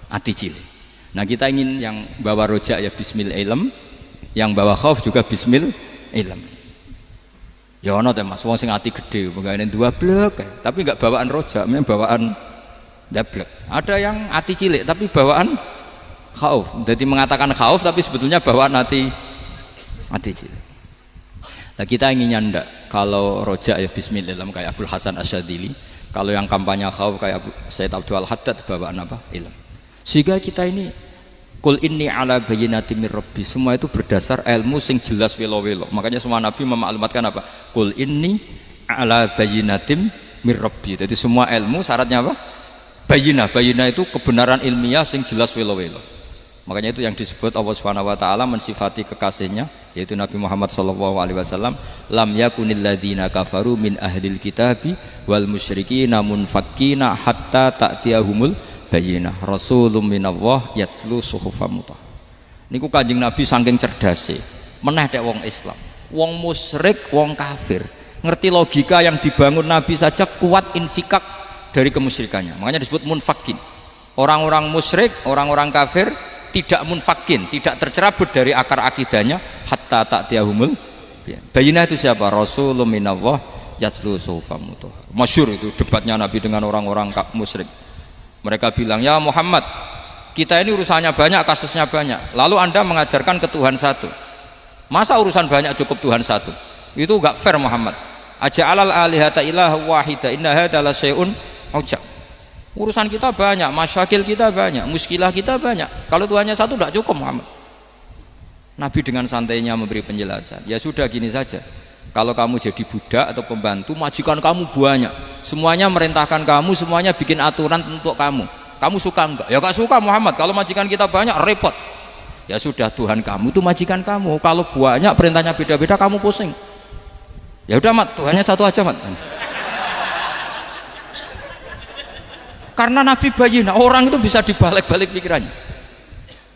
ati cilik. Nah kita ingin yang bawa rojak ya bismil ilm, yang bawa khauf juga bismil ilm. Ya ono teh Mas, wong sing ati gede, pegawene dua blek, tapi enggak bawaan rojak, memang bawaan dablek. Ada yang ati cilik tapi bawaan khauf. Jadi mengatakan khauf tapi sebetulnya bawaan ati cilik. Nah kita inginnya ndak, kalau rojak ya bismillah kayak Abdul Hasan Asyadzili, kalau yang kampanye khauf kayak Sayyid Abdul Haddad bawaan apa? Ilm. Sehingga kita ini Qul inni ala bayyinatin mir rabbi, semua itu berdasar ilmu sing jelas welo-welo. Makanya semua nabi memaklumatkan apa? Qul inni ala bayyinatin mir rabbi. Jadi semua ilmu syaratnya apa? Bayyinah itu kebenaran ilmiah sing jelas welo-welo. Makanya itu yang disebut Allah Subhanahu wa taala mensifati kekasihnya yaitu Nabi Muhammad sallallahu alaihi wasallam, lam yakunil ladzina kafaru min ahlil kitabi wal musyrikina munfakkina hatta ta'tiyahumul bayyinah rasulun minallah yatslu suhufan mutahharah. Niku Kanjeng Nabi saking cerdase meneh dek wong Islam, wong musyrik, wong kafir ngerti logika yang dibangun Nabi saja kuat infikak dari kemusyrikannya. Makanya disebut munfakin. Orang-orang musyrik, orang-orang kafir tidak munfakin, tidak tercerabut dari akar akidahnya hatta ta'tiyahumul bayyinah. Itu siapa? Rasulun minallah yatslu suhufan mutahharah. Masyhur itu debatnya Nabi dengan orang-orang musyrik. Mereka bilang, ya Muhammad, kita ini urusannya banyak, kasusnya banyak, lalu anda mengajarkan ke Tuhan satu, masa urusan banyak cukup Tuhan satu? Itu enggak fair Muhammad. Aja'alal alihata ilaha wahida inna hadza la syai'un ujab. Urusan kita banyak, masyakil kita banyak, muskilah kita banyak, kalau Tuhannya satu tidak cukup Muhammad. Nabi dengan santainya memberi penjelasan, ya sudah gini saja, kalau kamu jadi budak atau pembantu, majikan kamu banyak, semuanya merintahkan kamu, semuanya bikin aturan untuk kamu suka enggak? Ya enggak suka Muhammad, kalau majikan kita banyak repot. Ya sudah, Tuhan kamu itu majikan kamu, kalau banyak perintahnya beda-beda kamu pusing. Ya udah Mat, Tuhannya satu aja Mat. Karena Nabi bayyinah, orang itu bisa dibalik-balik pikirannya.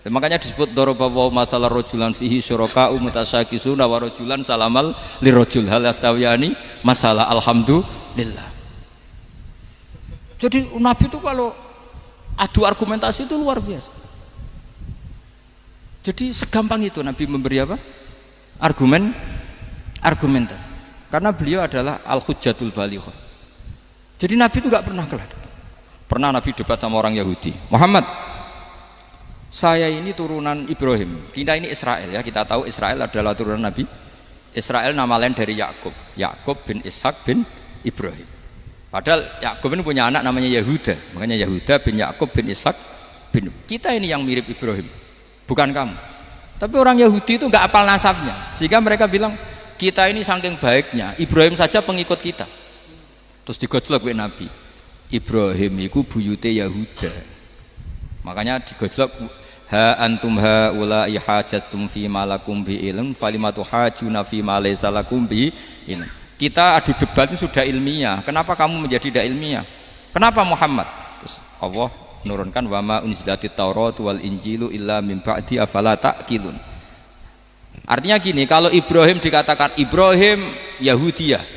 Dan makanya disebut daraballahu mathalan rajulan fihi syuraka'u mutasyakisuna wa rajulan salamal lirajul hal yastawiyani masalah alhamdulillah. Jadi Nabi itu kalau adu argumentasi itu luar biasa. Jadi segampang itu Nabi memberi apa? Argumentasi. Karena beliau adalah al-hujjatul balighah. Jadi Nabi itu enggak pernah kalah. Pernah Nabi debat sama orang Yahudi, Muhammad, saya ini turunan Ibrahim, kita ini Israel ya, kita tahu Israel adalah turunan Nabi. Israel nama lain dari Yakub, Yakub bin Ishak bin Ibrahim. Padahal Yakub ini punya anak namanya Yahuda, makanya Yahuda bin Yakub bin Ishak bin. Kita ini yang mirip Ibrahim, bukan kamu. Tapi orang Yahudi itu nggak hafal nasabnya, sehingga mereka bilang kita ini saking baiknya Ibrahim saja pengikut kita. Terus digojlok oleh Nabi, Ibrahim itu buyute Yahuda, makanya digojlok, ha antum haula ihajatum fi malakum bi ilm falimatu hajuna fi ma laysa lakum bi ilm. Kita adu debat itu sudah ilmiah, kenapa kamu menjadi tidak ilmiah? Kenapa Muhammad? Terus Allah menurunkan wa ma unzilatit taurat wal injilu illa min ba'di afala ta'qilun. Artinya gini, kalau Ibrahim dikatakan Ibrahim Yahudiyah,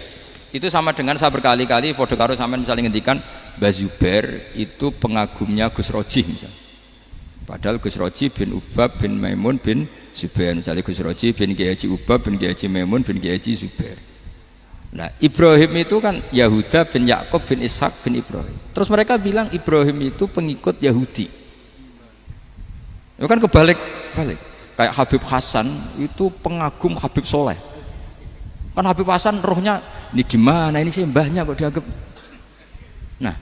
itu sama dengan saya berkali-kali podo karo sampean misalnya ngendikan Mbah Zubair itu pengagumnya Gus Roji misalnya. Padahal Gus Roji bin Ubab bin Maimun bin Zubair, misalnya Gus Roji bin Kiai Haji Ubab bin Kiai Haji Maimun bin Kiai Haji Zubair. Nah Ibrahim itu kan Yahuda bin Yakub bin Ishak bin Ibrahim. Terus mereka bilang Ibrahim itu pengikut Yahudi. Itu kan kebalik-balik. Kayak Habib Hasan itu pengagum Habib Soleh. Kan Habib Hasan rohnya ini gimana, ini sih mbahnya kok dianggap. Nah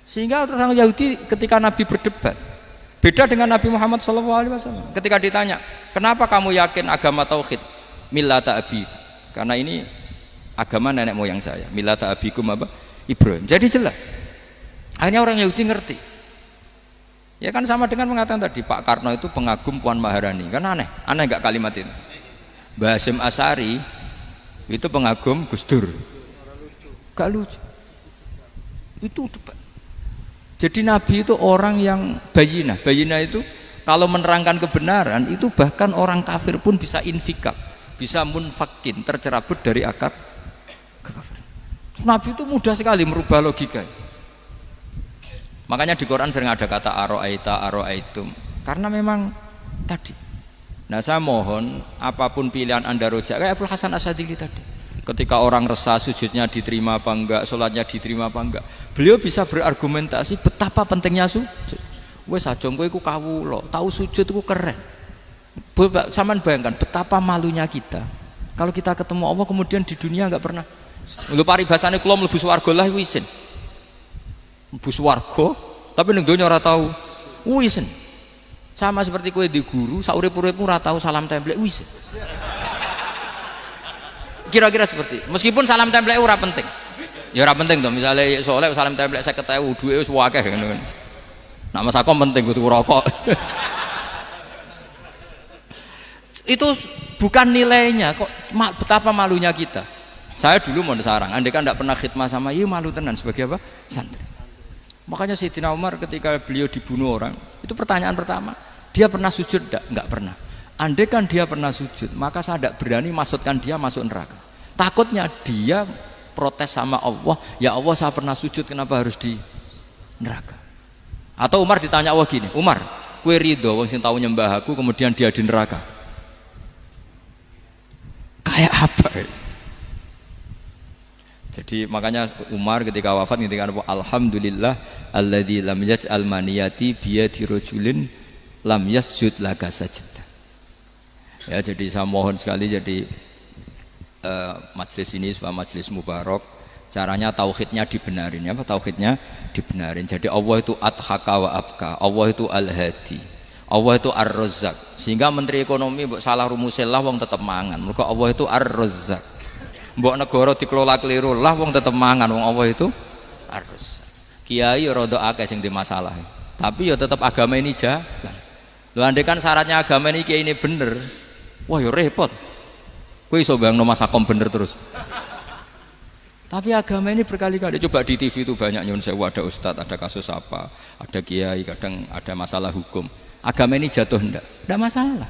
sehingga orang Yahudi ketika Nabi berdebat beda dengan Nabi Muhammad SAW. Ketika ditanya kenapa kamu yakin agama tauhid, millata abi, karena ini agama nenek moyang saya, millata abikum apa? Ibrahim. Jadi jelas akhirnya orang Yahudi ngerti. Ya kan sama dengan mengatakan tadi Pak Karno itu pengagum Puan Maharani, kan aneh nggak kalimat itu? Mbah Hasyim Asy'ari itu pengagum Gus Dur, gak lucu itu debat. Jadi Nabi itu orang yang bayyinah itu kalau menerangkan kebenaran itu bahkan orang kafir pun bisa infikak, bisa munfakin, tercerabut dari akar kekafiran. Nabi itu mudah sekali merubah logika. Makanya di Quran sering ada kata aro'aitum, karena memang tadi. Nah saya mohon apapun pilihan anda rojak kayak Abdul Hasan Asy'adili tadi, ketika orang resah sujudnya diterima apa enggak, sholatnya diterima apa enggak, beliau bisa berargumentasi betapa pentingnya sujud. Wes aja kowe iku kawula, tahu sujud iku keren. Saman bayangkan betapa malunya kita kalau kita ketemu Allah kemudian di dunia enggak pernah. Lho paribasane kula mlebu swarga lah iku isin. Mlebu swarga tapi ning donya ora tahu. Isin. Sama seperti kowe di guru saurip-uripmu ora tahu salam templek wis. Kira-kira seperti meskipun salam templek ora penting. Ya ora penting to, misalnya soleh salam templek 50.000 duwe wis akeh ngono. Nah masakom penting kudu rokok. Itu bukan nilainya kok, betapa malunya kita. Saya dulu mau sarang, andai kan tidak pernah khidmah sama iya malu tenan sebagai apa? Santri. Makanya Sayyidina Umar ketika beliau dibunuh orang, itu pertanyaan pertama, dia pernah sujud enggak? Enggak pernah. Andai kan dia pernah sujud, maka saya tidak berani masukkan dia masuk neraka. Takutnya dia protes sama Allah, ya Allah saya pernah sujud kenapa harus di neraka? Atau Umar ditanya Allah gini, Umar Kowe ridho wong sing tau nyembah aku kemudian dia di neraka. Kayak apa? Jadi makanya Umar ketika wafat ketika alhamdulillah alladzi lam yaj'al maniyati biyadi rajulin lam yasjud laka sajdah. Ya, jadi saya mohon sekali jadi majelis ini sebuah majelis mubarak, caranya tauhidnya dibenarin ya, apa tauhidnya dibenarin. Jadi Allah itu adhaka wa abka, Allah itu al-hadi, Allah itu ar-razzaq. Sehingga menteri ekonomi mbok salah rumusnya lah wong tetep mangan. Mergo Allah itu ar-razzaq. Mbok negara dikelola keliru lah wong tetep mangan, wong Allah itu ar-razzaq. Kiai rada akeh sing di masalah. Tapi ya tetep agama ini jalan. Lho andai kan syaratnya agama ini kiai ini bener, wah ya repot. Kowe iso bayangno masakom bener terus. Tapi agama ini berkali-kali coba di TV itu banyak nyun sewu, ada ustadz, ada kasus apa, ada kiai, kadang ada masalah hukum. Agama ini jatuh ndak masalah.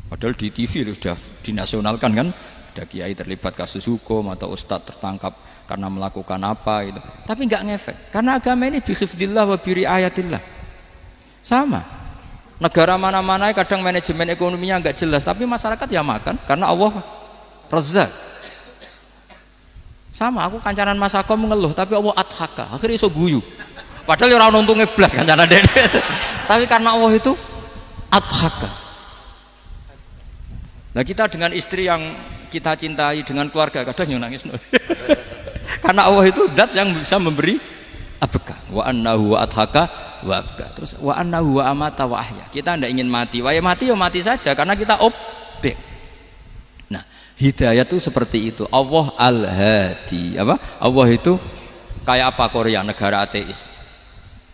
Padahal di TV sudah dinasionalkan kan, ada kiai terlibat kasus hukum atau ustadz tertangkap karena melakukan apa itu. Tapi nggak ngefek karena agama ini bihifdillah wa biriayatillah. Sama. Negara mana-mana kadang manajemen ekonominya nggak jelas, tapi masyarakat ya makan karena Allah Razzaq. Sama, aku kancanan Masako mengeluh, tapi Allah adhaka, akhirnya iso guyu. Padahal orang untungnya blas kancanan dede. Tapi karena Allah itu adhaka. Nah kita dengan istri yang kita cintai, dengan keluarga kadang nangis. Karena Allah itu zat yang bisa memberi abka. Wa annahu wa adhaka wa abka. Terus wa annahu wa amata wa ahya. Kita tidak ingin mati, wah ya mati ya mati saja karena kita objek. Nah, hidayah itu seperti itu. Allah al-hadi. Apa? Allah itu kayak apa Korea, negara ateis.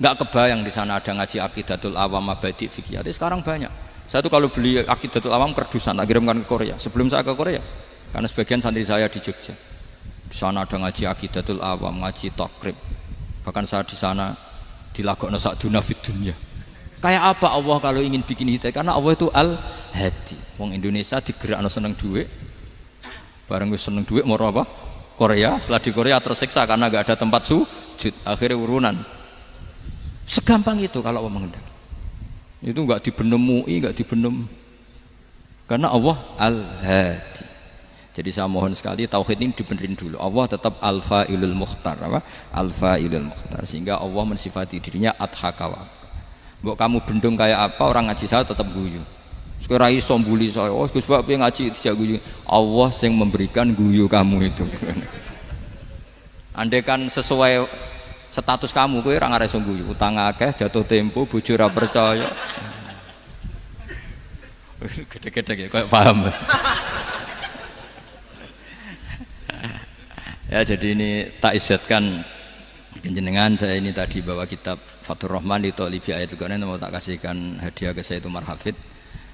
Enggak kebayang di sana ada ngaji Aqidatul Awam, Mabadi Fikih. Sekarang banyak. Saya tuh kalau beli Aqidatul Awam kerdusan, tak kirimkan ke Korea. Sebelum saya ke Korea, karena sebagian santri saya di Jogja. Di sana ada ngaji Aqidatul Awam, ngaji Takrib. Bahkan saya di sana dilakokno sakduna fid dunya. Kayak apa Allah kalau ingin bikin hidayah? Karena Allah itu al-hadi. Wong Indonesia digerakno seneng duit. Bareng wis seneng duit mau apa? Korea, setelah di Korea tersiksa karena enggak ada tempat sujud, akhirnya urunan. Segampang itu kalau Allah menghendaki. Itu enggak dibenem MUI, enggak dibenem. Karena Allah al-hadi. Jadi saya mohon sekali tauhid ini dibenerin dulu. Allah tetap al-fa'ilul mukhtar, apa? Al-fa'ilul mukhtar, sehingga Allah mensifati dirinya adhaka wa. Mbok kamu bendung kayak apa, orang ngaji saya tetap guyu. Sekarang iso mbuli saya, oh Gus Pak piye ngaji tidak guyu. Allah yang memberikan guyu kamu itu. Andai kan sesuai status kamu, kowe ora ngarep iso guyu. Utang akeh, jatuh tempo, bojo ora percaya. Gede-gede ya, kayak paham. Ya, jadi ini tak isyatkan jenengan, saya ini tadi bawa kitab Fathur Rahman di Thalibi Ayatul Quran, mau tak kasihkan hadiah ke Sayyid Umar Hafid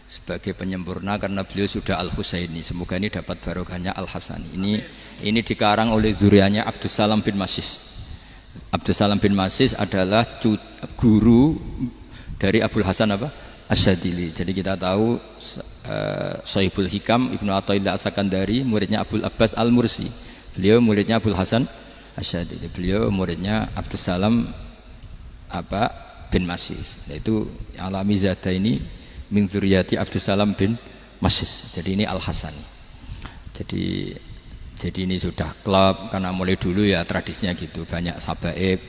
sebagai penyempurna karena beliau sudah Al-Husaini. Semoga ini dapat barokahnya Al-Hasani. Ini dikarang oleh zurianya Abdus Salam bin Masis. Abdus Salam bin Masis adalah guru dari Abul Hasan apa? Asyadili. Jadi kita tahu Sahibul Hikam Ibnu Athaillah As-Sakandari muridnya Abul Abbas Al-Mursi. Beliau muridnya Abul Hasan Asyadili. Beliau muridnya Abdus Salam bin Masis. Yaitu alami zada ini min dzurriyyati Abdus Salam bin Masis. Jadi ini Al-Hasani. Jadi ini sudah klub karena mulai dulu ya tradisinya gitu. Banyak sabaib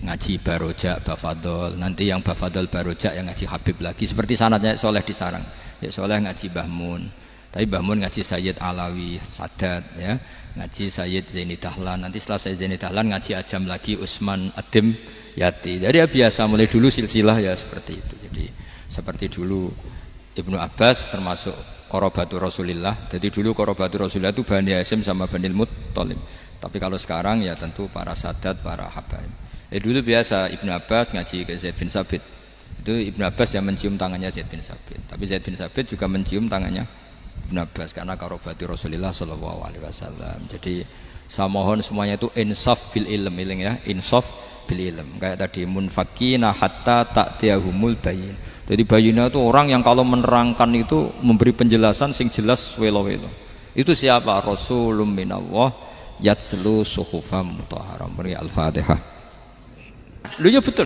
ngaji barojak, bafadol. Nanti yang bafadol barojak yang ngaji Habib lagi. Seperti sanadnya Soleh di Sarang. Ya Soleh ngaji Bahmun. Tapi Bahmun ngaji Sayyid Alawi Sadat ya. Ngaji Sayyid Zaini Dahlan, nanti setelah Sayyid Zaini Dahlan ngaji Ajam lagi Usman Adim Yati. Jadi ya biasa mulai dulu silsilah ya seperti itu. Jadi seperti dulu Ibnu Abbas termasuk Qorobatul Rasulillah. Jadi dulu Qorobatul Rasulillah itu Bani Hasyim sama Bani Muttalib. Tapi kalau sekarang ya tentu para sadat, para habaib. Dulu biasa Ibnu Abbas ngaji ke Zaid bin Sabit. Itu Ibnu Abbas yang mencium tangannya Zaid bin Sabit. Tapi Zaid bin Sabit juga mencium tangannya Ibnu Abbas karena karobati Rasulullah Shallallahu Alaihi Wasallam. Jadi saya mohon semuanya itu insaf bil ilm, ya, insaf bil ilm. Kayak tadi munfakina hatta ta'tiyahumul bayin. Jadi bayinah itu orang yang kalau menerangkan itu memberi penjelasan sing jelas welo-welo. Itu siapa? Rasulun minallah yatslu suhufam mutahharam. Al-Fatihah. Lu ya betul.